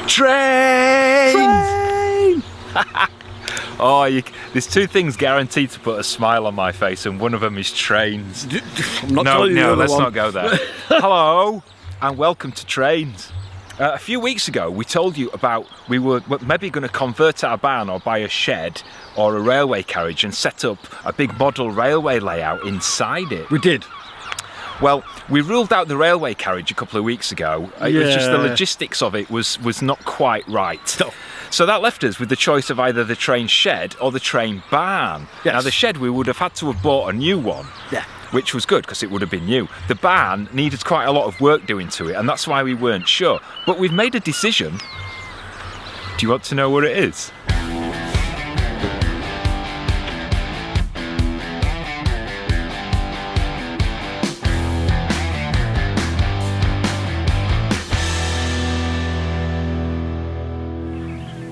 Train! There's two things guaranteed to put a smile on my face, and one of them is trains. I'm not telling you the other let's one. not go there. Hello, and welcome to Trains. A few weeks ago, we told you about we were maybe going to convert our barn or buy a shed or a railway carriage and set up a big model railway layout inside it. We did. Well, we ruled out the railway carriage a couple of weeks ago. It was just the logistics of it was not quite right. No. So that left us with the choice of either the train shed or the train barn. Yes. Now, the shed, we would have had to have bought a new one. Yeah. Which was good because it would have been new. The barn needed quite a lot of work doing to it, and that's why we weren't sure. But we've made a decision. Do you want to know what it is?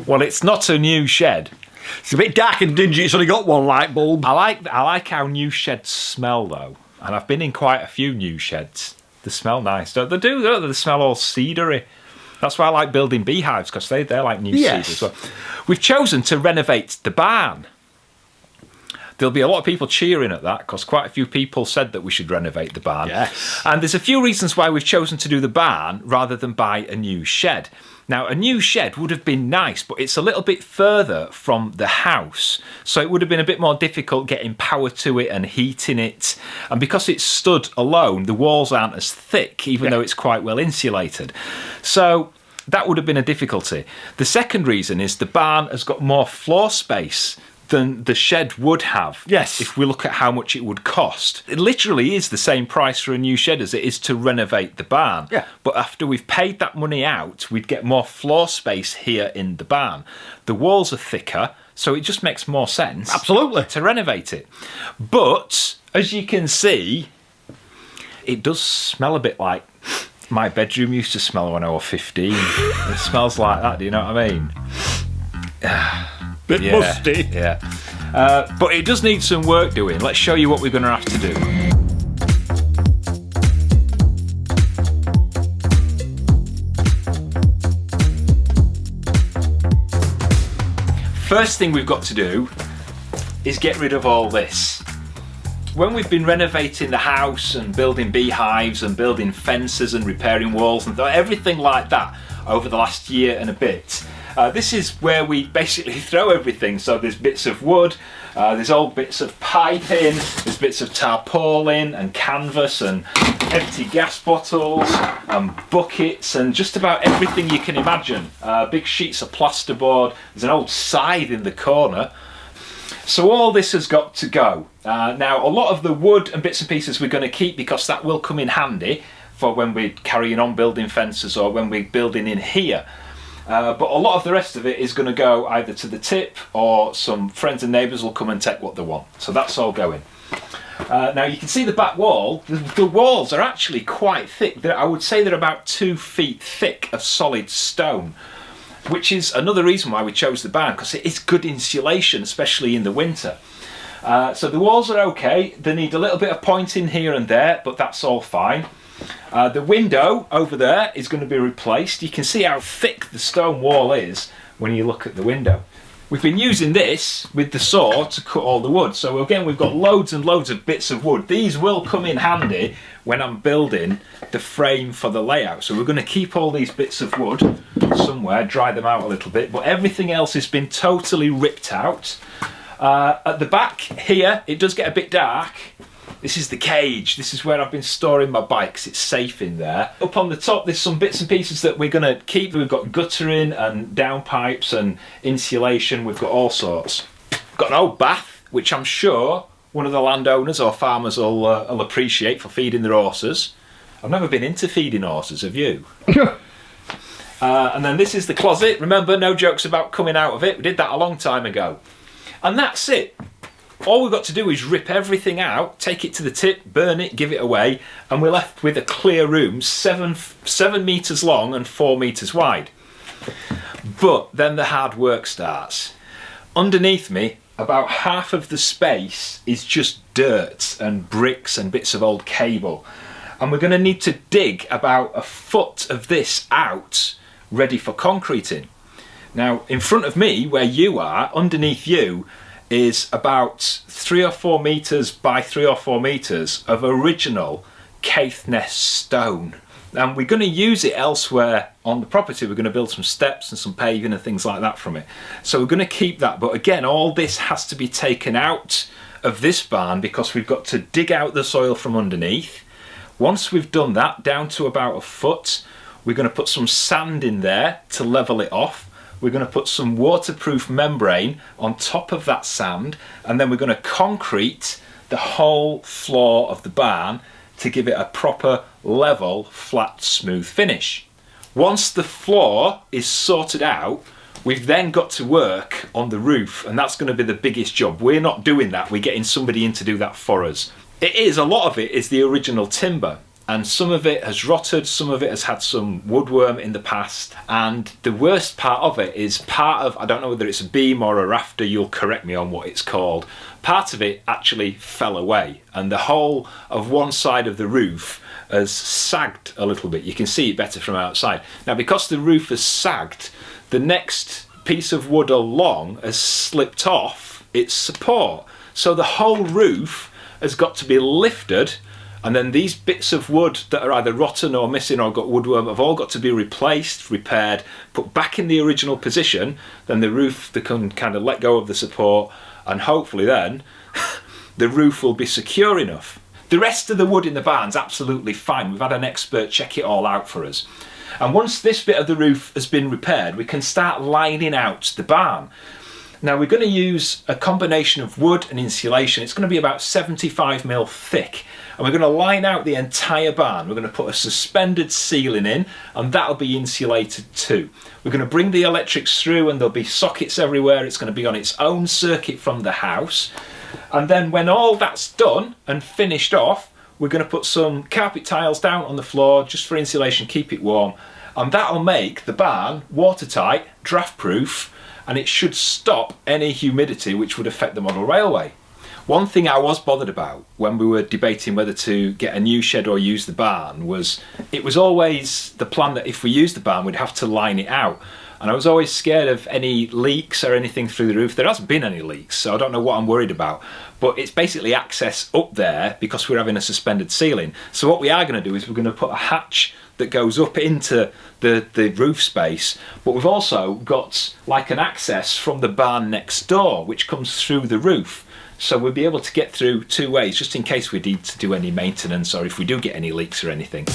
Well, it's not a new shed. It's a bit dark and dingy. It's only got one light bulb. I like how new sheds smell, though. And I've been in quite a few new sheds. They smell nice, don't they? They smell all cedary. That's why I like building beehives, because they're like new cedar as well. We've chosen to renovate the barn. There'll be a lot of people cheering at that, because quite a few people said that we should renovate the barn. Yes. And there's a few reasons why we've chosen to do the barn rather than buy a new shed. Now, a new shed would have been nice, but it's a little bit further from the house, so it would have been a bit more difficult getting power to it and heating it. And because it's stood alone, the walls aren't as thick, even though it's quite well insulated. So that would have been a difficulty. The second reason is the barn has got more floor space than the shed would have. Yes. If we look at how much it would cost. It literally is the same price for a new shed as it is to renovate the barn. Yeah. But after we've paid that money out, we'd get more floor space here in the barn. The walls are thicker, so it just makes more sense. Absolutely. To renovate it. But, as you can see, it does smell a bit like my bedroom used to smell when I was 15. It smells like that, do you know what I mean? Bit musty. Yeah. But it does need some work doing. Let's show you what we're going to have to do. First thing we've got to do is get rid of all this. When we've been renovating the house and building beehives and building fences and repairing walls and everything like that over the last year and a bit, this is where we basically throw everything. So there's bits of wood, there's old bits of piping, there's bits of tarpaulin and canvas and empty gas bottles and buckets and just about everything you can imagine. Big sheets of plasterboard, there's an old scythe in the corner. So all this has got to go. Now, a lot of the wood and bits and pieces we're going to keep because that will come in handy for when we're carrying on building fences or when we're building in here. But a lot of the rest of it is going to go either to the tip or some friends and neighbours will come and take what they want. So that's all going. Now you can see the back wall. The walls are actually quite thick. I would say they're about 2 feet thick of solid stone, which is another reason why we chose the barn, because it is good insulation, especially in the winter. So the walls are okay. They need a little bit of pointing here and there, but that's all fine. The window over there is going to be replaced. You can see how thick the stone wall is when you look at the window. We've been using this with the saw to cut all the wood. So again, we've got loads and loads of bits of wood. These will come in handy when I'm building the frame for the layout. So we're going to keep all these bits of wood somewhere, dry them out a little bit, but everything else has been totally ripped out. At the back here, it does get a bit dark. This is the cage. This is where I've been storing my bikes. It's safe in there. Up on the top, there's some bits and pieces that we're going to keep. We've got guttering and downpipes and insulation. We've got all sorts. Got an old bath, which I'm sure one of the landowners or farmers will appreciate for feeding their horses. I've never been into feeding horses, have you? And then this is the closet. Remember, no jokes about coming out of it. We did that a long time ago. And that's it. All we've got to do is rip everything out, take it to the tip, burn it, give it away, and we're left with a clear room 7 metres long and 4 metres wide. But then the hard work starts. Underneath me, about half of the space is just dirt and bricks and bits of old cable. And we're going to need to dig about 1 foot of this out ready for concreting. Now, in front of me, where you are, underneath you, is about 3 or 4 metres by 3 or 4 metres of original Caithness stone. And we're going to use it elsewhere on the property. We're going to build some steps and some paving and things like that from it. So we're going to keep that. But again, all this has to be taken out of this barn because we've got to dig out the soil from underneath. Once we've done that, down to about 1 foot, we're going to put some sand in there to level it off. We're going to put some waterproof membrane on top of that sand, and then we're going to concrete the whole floor of the barn to give it a proper, level, flat, smooth finish. Once the floor is sorted out, we've then got to work on the roof, and that's going to be the biggest job. We're not doing that, we're getting somebody in to do that for us. A lot of it is the original timber. And some of it has rotted, some of it has had some woodworm in the past, and the worst part of it is part of, I don't know whether it's a beam or a rafter, you'll correct me on what it's called, part of it actually fell away, and the whole of one side of the roof has sagged a little bit. You can see it better from outside. Now, because the roof has sagged, the next piece of wood along has slipped off its support, so the whole roof has got to be lifted. And then these bits of wood that are either rotten or missing or got woodworm have all got to be replaced, repaired, put back in the original position. Then the roof, they can kind of let go of the support, and hopefully then the roof will be secure enough. The rest of the wood in the barn's absolutely fine. We've had an expert check it all out for us. And once this bit of the roof has been repaired, we can start lining out the barn. Now, we're going to use a combination of wood and insulation. It's going to be about 75mm thick. And we're going to line out the entire barn. We're going to put a suspended ceiling in, and that'll be insulated too. We're going to bring the electrics through, and there'll be sockets everywhere. It's going to be on its own circuit from the house. And then when all that's done and finished off, we're going to put some carpet tiles down on the floor just for insulation, keep it warm. And that'll make the barn watertight, draft-proof, and it should stop any humidity which would affect the model railway. One thing I was bothered about when we were debating whether to get a new shed or use the barn was, it was always the plan that if we used the barn we'd have to line it out, and I was always scared of any leaks or anything through the roof. There hasn't been any leaks, so I don't know what I'm worried about, but it's basically access up there because we're having a suspended ceiling. So what we are going to do is we're going to put a hatch that goes up into the roof space, but we've also got like an access from the barn next door which comes through the roof. So we'll be able to get through 2 ways, just in case we need to do any maintenance or if we do get any leaks or anything.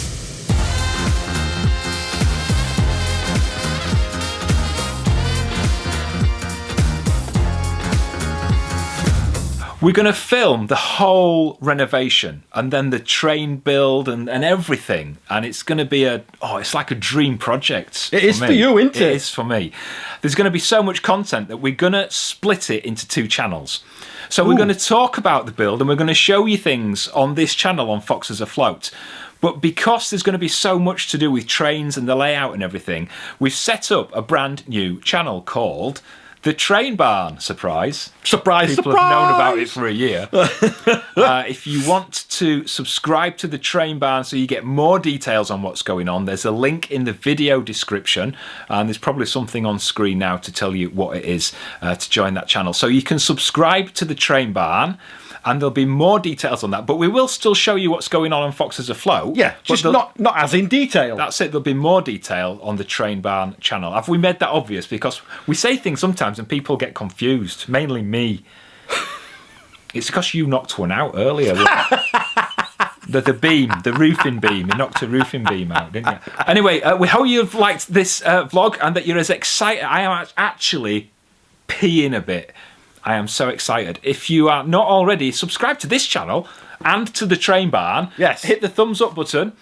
We're going to film the whole renovation and then the train build and everything, and it's going to be it's like a dream project. It is for you, isn't it? It is for me. There's going to be so much content that we're going to split it into 2 channels. So we're going to talk about the build and we're going to show you things on this channel on Foxes Afloat. But because there's going to be so much to do with trains and the layout and everything, we've set up a brand new channel called The Train Barn. Surprise. Surprise, People surprise! have known about it for a year. If you want to subscribe to The Train Barn so you get more details on what's going on, there's a link in the video description, and there's probably something on screen now to tell you what it is to join that channel. So you can subscribe to The Train Barn, and there'll be more details on that, but we will still show you what's going on Foxes Afloat. Yeah, just not as in detail. That's it, there'll be more detail on the Train Barn channel. Have we made that obvious? Because we say things sometimes and people get confused, mainly me. It's because you knocked one out earlier. The beam, the roofing beam. You knocked a roofing beam out, didn't you? Anyway, we hope you've liked this vlog and that you're as excited. I am actually peeing a bit. I am so excited. If you are not already, subscribe to this channel and to the Train Barn. Yes. Hit the thumbs up button.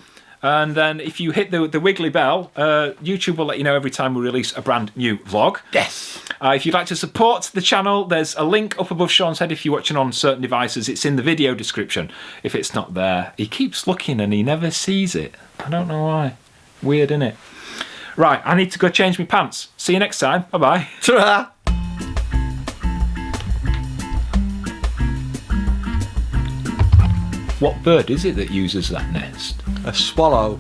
And then if you hit the wiggly bell, YouTube will let you know every time we release a brand new vlog. Yes. If you'd like to support the channel, there's a link up above Sean's head if you're watching on certain devices. It's in the video description. If it's not there, he keeps looking and he never sees it. I don't know why. Weird, isn't it? Right, I need to go change my pants. See you next time. Bye-bye. Ta-ra! What bird is it that uses that nest? A swallow.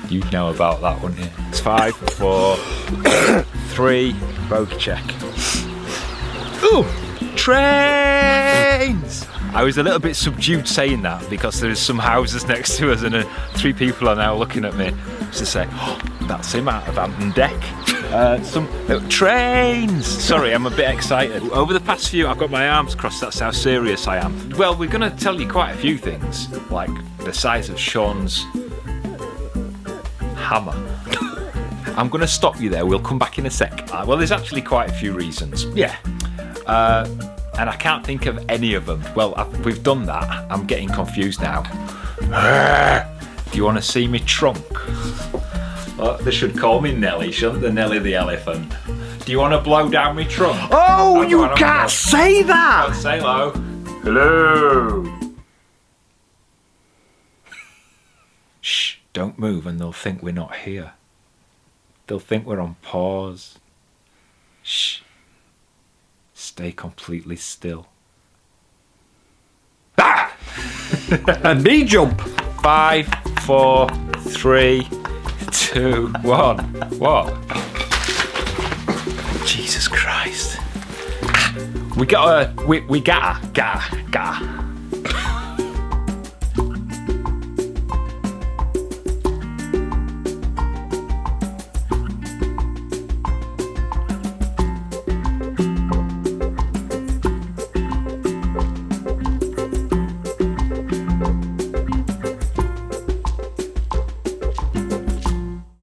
You'd know about that, wouldn't you? 6, 5, 4, 3. Bogey check. Ooh! Trains! I was a little bit subdued saying that because there's some houses next to us and 3 people are now looking at me to say, oh, that's him out of Hampton Deck. Some trains! Sorry, I'm a bit excited. Over the past few, I've got my arms crossed, that's how serious I am. Well, we're going to tell you quite a few things, like the size of Sean's hammer. I'm going to stop you there, we'll come back in a sec. Well, there's actually quite a few reasons. Yeah. And I can't think of any of them. Well, we've done that. I'm getting confused now. Do you want to see me trunk? Well, they should call me Nelly, shouldn't they? Nelly the elephant. Do you want to blow down me trunk? Oh, you can't say that! Let's say hello. Hello. Shh, don't move and they'll think we're not here. They'll think we're on pause. Shh. Stay completely still. Ah! And me jump. 5, 4, 3, 2, 1. What? Jesus Christ. We gotta.